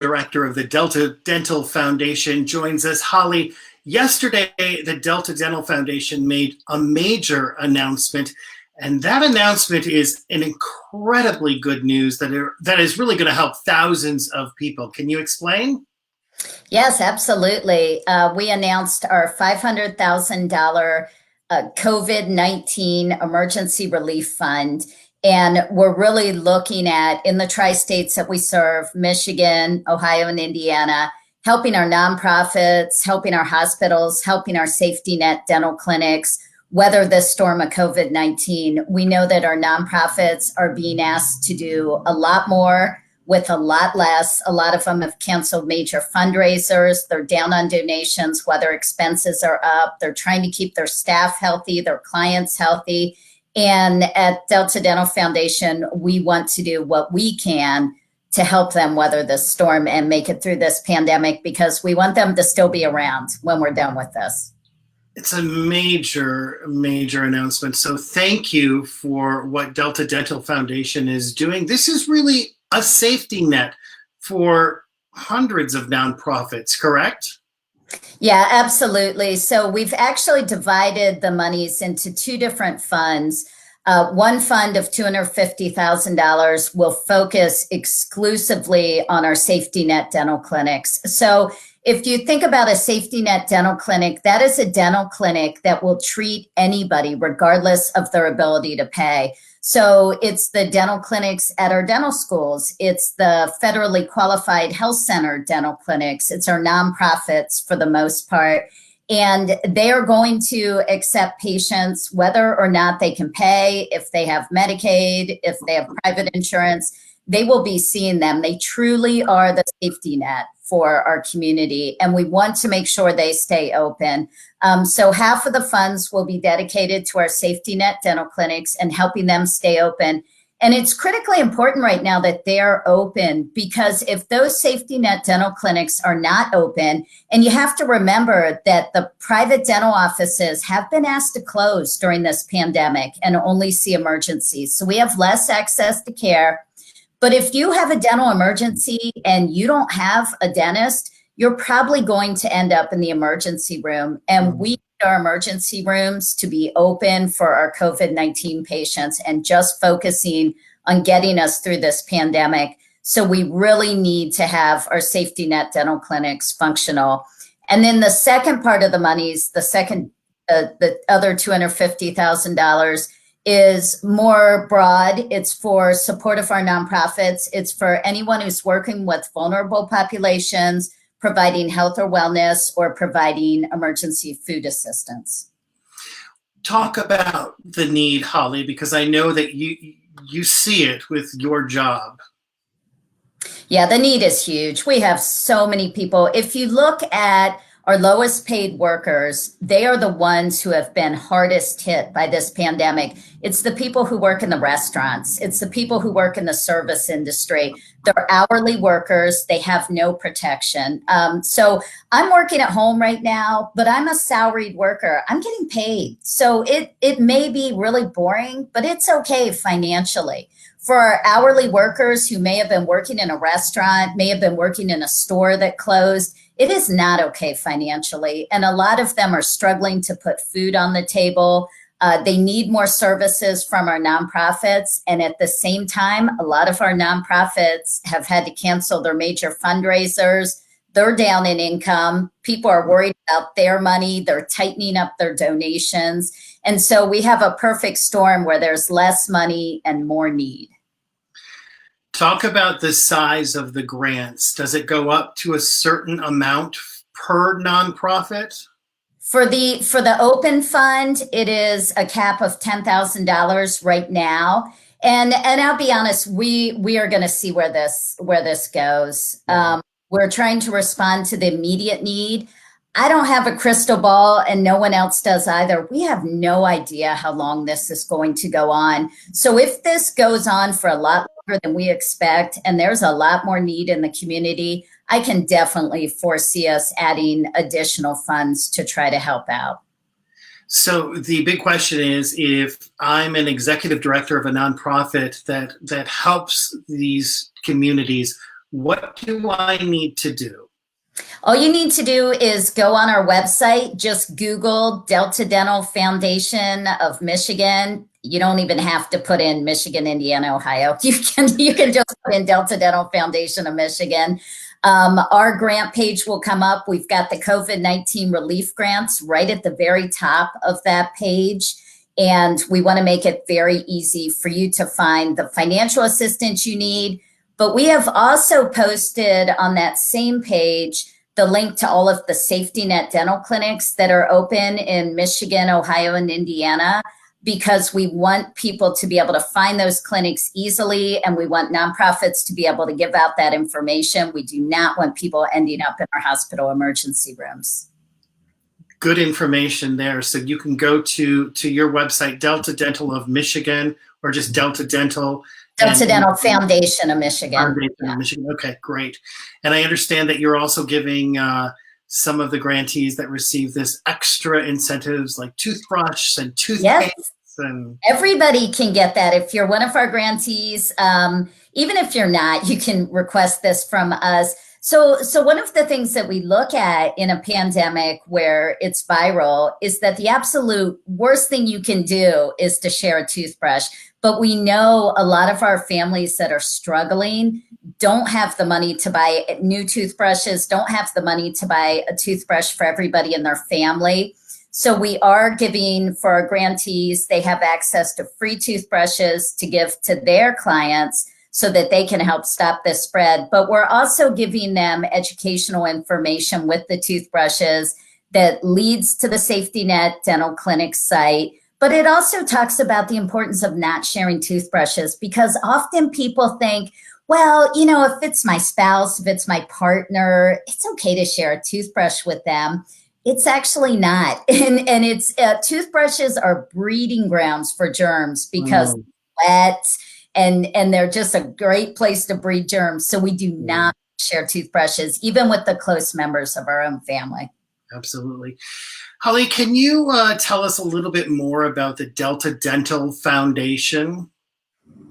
director of the Delta Dental Foundation, joins us. Holli, yesterday, the Delta Dental Foundation made a major announcement, and that announcement is an incredibly good news that is really going to help thousands of people. Can you explain? Yes, absolutely. We announced our $500,000 COVID-19 emergency relief fund. And we're really looking at, in the tri-states that we serve, Michigan, Ohio, and Indiana, helping our nonprofits, helping our hospitals, helping our safety net dental clinics weather this storm of COVID-19. We know that our nonprofits are being asked to do a lot more with a lot less. A lot of them have canceled major fundraisers. They're down on donations, whether expenses are up. They're trying to keep their staff healthy, their clients healthy. And at Delta Dental Foundation, we want to do what we can to help them weather this storm and make it through this pandemic, because we want them to still be around when we're done with this. It's a major, major announcement. So thank you for what Delta Dental Foundation is doing. This is really a safety net for hundreds of nonprofits, correct? Yeah, absolutely. So we've actually divided the monies into two different funds. One fund of $250,000 will focus exclusively on our safety net dental clinics. So if you think about a safety net dental clinic, that is a dental clinic that will treat anybody regardless of their ability to pay. So it's the dental clinics at our dental schools. It's the federally qualified health center dental clinics. It's our nonprofits for the most part. And they are going to accept patients whether or not they can pay, if they have Medicaid, if they have private insurance. They will be seeing them. They truly are the safety net for our community, and we want to make sure they stay open. So half of the funds will be dedicated to our safety net dental clinics and helping them stay open. And it's critically important right now that they're open, because if those safety net dental clinics are not open, and you have to remember that the private dental offices have been asked to close during this pandemic and only see emergencies. So we have less access to care. But if you have a dental emergency and you don't have a dentist, you're probably going to end up in the emergency room. And we need our emergency rooms to be open for our COVID-19 patients and just focusing on getting us through this pandemic. So we really need to have our safety net dental clinics functional. And then the second part of the monies, the other $250,000, is more broad. It's for support of our nonprofits. It's for anyone who's working with vulnerable populations, providing health or wellness, or providing emergency food assistance. Talk about the need, Holli, because I know that you see it with your job. Yeah, the need is huge. We have so many people. If you look at our lowest paid workers, they are the ones who have been hardest hit by this pandemic. It's the people who work in the restaurants. It's the people who work in the service industry. They're hourly workers. They have no protection. So I'm working at home right now, but I'm a salaried worker. I'm getting paid. So it may be really boring, but it's okay financially. For our hourly workers who may have been working in a restaurant, may have been working in a store that closed, it is not okay financially. And a lot of them are struggling to put food on the table. They need more services from our nonprofits. And at the same time, a lot of our nonprofits have had to cancel their major fundraisers. They're down in income. People are worried about their money. They're tightening up their donations. And so we have a perfect storm where there's less money and more need. Talk about the size of the grants. Does it go up to a certain amount per nonprofit? For the open fund, it is a cap of $10,000 right now. And I'll be honest, we are going to see where this goes. We're trying to respond to the immediate need. I don't have a crystal ball, and no one else does either. We have no idea how long this is going to go on. So if this goes on for a lot longer than we expect, and there's a lot more need in the community, I can definitely foresee us adding additional funds to try to help out. So the big question is, if I'm an executive director of a nonprofit that helps these communities, What do I need to do? All you need to do is go on our website, just Google Delta Dental Foundation of Michigan. You don't even have to put in Michigan, Indiana, Ohio. You can just put in Delta Dental Foundation of Michigan. Our grant page will come up. We've got the COVID-19 relief grants right at the very top of that page. And we want to make it very easy for you to find the financial assistance you need. But we have also posted on that same page the link to all of the safety net dental clinics that are open in Michigan, Ohio, and Indiana, because we want people to be able to find those clinics easily, and we want nonprofits to be able to give out that information. We do not want people ending up in our hospital emergency rooms. Good information there. So you can go to your website, Delta Dental of Michigan, or just Delta Dental. Delta Dental Foundation of Michigan. Foundation of Michigan. Okay, great. And I understand that you're also giving some of the grantees that receive this extra incentives like toothbrush and toothpaste. Yes. And everybody can get that. If you're one of our grantees, even if you're not, you can request this from us. So one of the things that we look at in a pandemic where it's viral is that the absolute worst thing you can do is to share a toothbrush. But we know a lot of our families that are struggling don't have the money to buy new toothbrushes, don't have the money to buy a toothbrush for everybody in their family. So we are giving, for our grantees, they have access to free toothbrushes to give to their clients so that they can help stop this spread. But we're also giving them educational information with the toothbrushes that leads to the Safety Net Dental Clinic site. But it also talks about the importance of not sharing toothbrushes, because often people think, well, you know, if it's my spouse, if it's my partner, it's okay to share a toothbrush with them. It's actually not. And it's toothbrushes are breeding grounds for germs because wet and they're just a great place to breed germs. So we do not share toothbrushes, even with the close members of our own family. Absolutely. Holly, can you tell us a little bit more about the Delta Dental Foundation?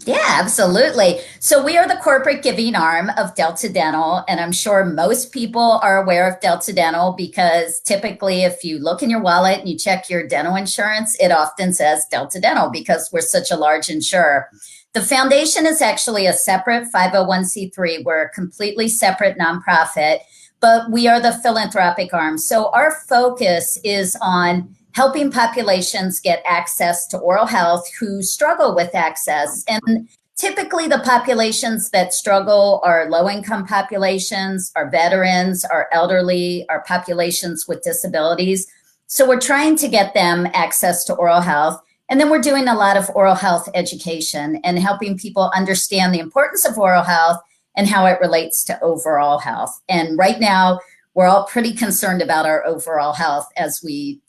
Yeah, absolutely. So we are the corporate giving arm of Delta Dental, and I'm sure most people are aware of Delta Dental because typically if you look in your wallet and you check your dental insurance, it often says Delta Dental because we're such a large insurer. The foundation is actually a separate 501c3. We're a completely separate nonprofit, but we are the philanthropic arm. So our focus is on helping populations get access to oral health who struggle with access. And typically the populations that struggle are low-income populations, are veterans, are elderly, are populations with disabilities. So we're trying to get them access to oral health. And then we're doing a lot of oral health education and helping people understand the importance of oral health and how it relates to overall health. And right now, we're all pretty concerned about our overall health as we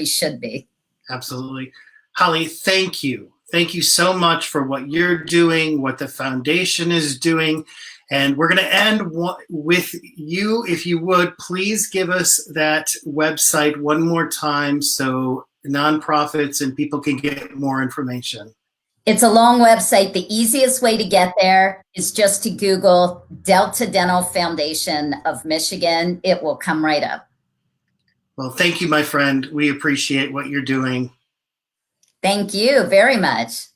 should be. Absolutely. Holly, thank you. Thank you so much for what you're doing, what the foundation is doing. And we're going to end with you. If you would, please give us that website one more time so nonprofits and people can get more information. It's a long website. The easiest way to get there is just to Google Delta Dental Foundation of Michigan. It will come right up. Well, thank you, my friend. We appreciate what you're doing. Thank you very much.